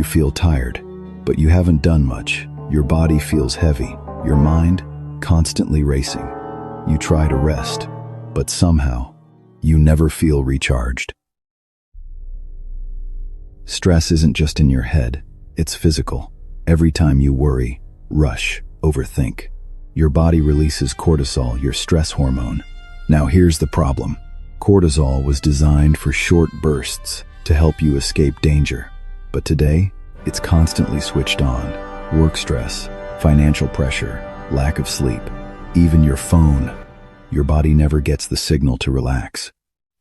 You feel tired, but you haven't done much. Your body feels heavy, your mind constantly racing. You try to rest, but somehow, you never feel recharged. Stress isn't just in your head, it's physical. Every time you worry, rush, overthink, your body releases cortisol, your stress hormone. Now here's the problem. Cortisol was designed for short bursts to help you escape danger. But today, it's constantly switched on. Work stress, financial pressure, lack of sleep, even your phone. Your body never gets the signal to relax.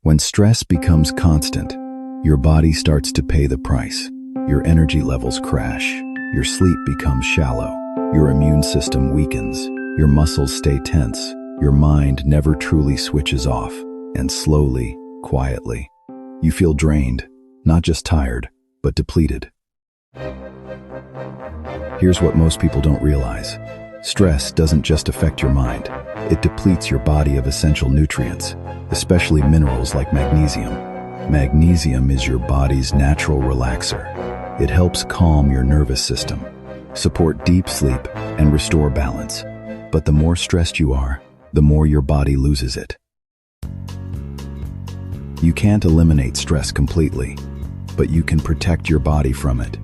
When stress becomes constant, your body starts to pay the price. Your energy levels crash. Your sleep becomes shallow. Your immune system weakens. Your muscles stay tense. Your mind never truly switches off. And slowly, quietly, you feel drained, not just tired, but depleted. Here's what most people don't realize. Stress doesn't just affect your mind. It depletes your body of essential nutrients, especially minerals like magnesium. Magnesium is your body's natural relaxer. It helps calm your nervous system, support deep sleep, and restore balance. But the more stressed you are, the more your body loses it. You can't eliminate stress completely, but you can protect your body from it.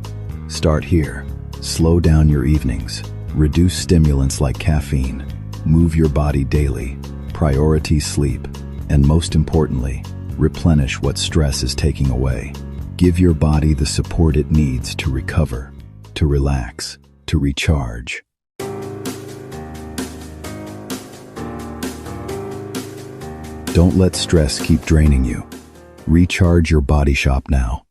Start here. Slow down your evenings. Reduce stimulants like caffeine. Move your body daily. Priority sleep. And most importantly, replenish what stress is taking away. Give your body the support it needs to recover, to relax, to recharge. Don't let stress keep draining you. Recharge your body shop now.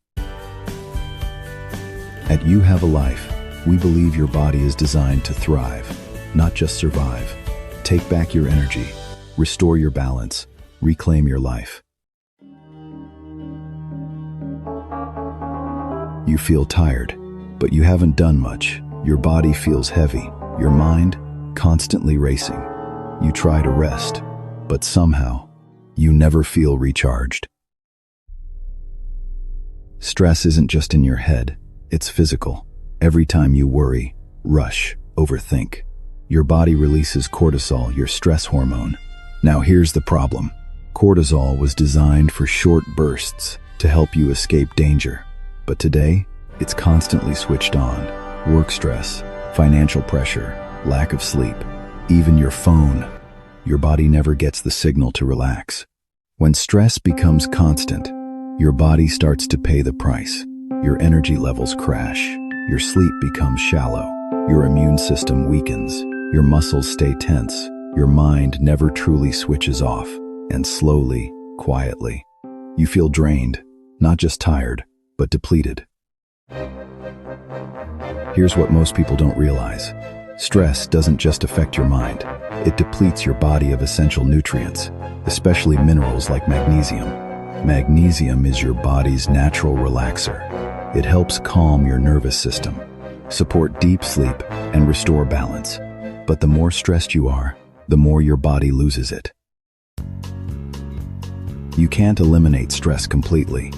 At YouHaveALife, we believe your body is designed to thrive, not just survive. Take back your energy, restore your balance, reclaim your life. You feel tired, but you haven't done much. Your body feels heavy, your mind constantly racing. You try to rest, but somehow, you never feel recharged. Stress isn't just in your head, it's physical. Every time you worry, rush, overthink, your body releases cortisol, your stress hormone. Now here's the problem. Cortisol was designed for short bursts to help you escape danger. But today, it's constantly switched on. Work stress, financial pressure, lack of sleep, even your phone. Your body never gets the signal to relax. When stress becomes constant, your body starts to pay the price. Your energy levels crash. Your sleep becomes shallow. Your immune system weakens. Your muscles stay tense. Your mind never truly switches off. And slowly, quietly, you feel drained, not just tired, but depleted. Here's what most people don't realize. Stress doesn't just affect your mind. It depletes your body of essential nutrients, especially minerals like magnesium. Magnesium is your body's natural relaxer. It helps calm your nervous system, support deep sleep, and restore balance. But the more stressed you are, the more your body loses it. You can't eliminate stress completely,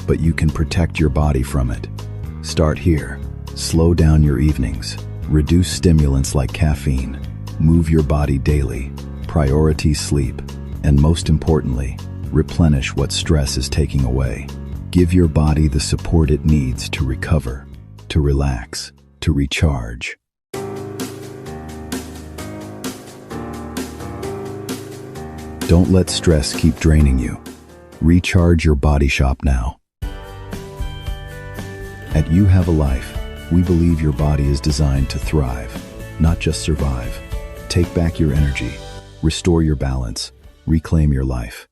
but you can protect your body from it. Start here. Slow down your evenings. Reduce stimulants like caffeine. Move your body daily. Priority sleep. And most importantly, replenish what stress is taking away. Give your body the support it needs to recover, to relax, to recharge. Don't let stress keep draining you. Recharge your body shop now. At YouHaveALife, we believe your body is designed to thrive, not just survive. Take back your energy, restore your balance, reclaim your life.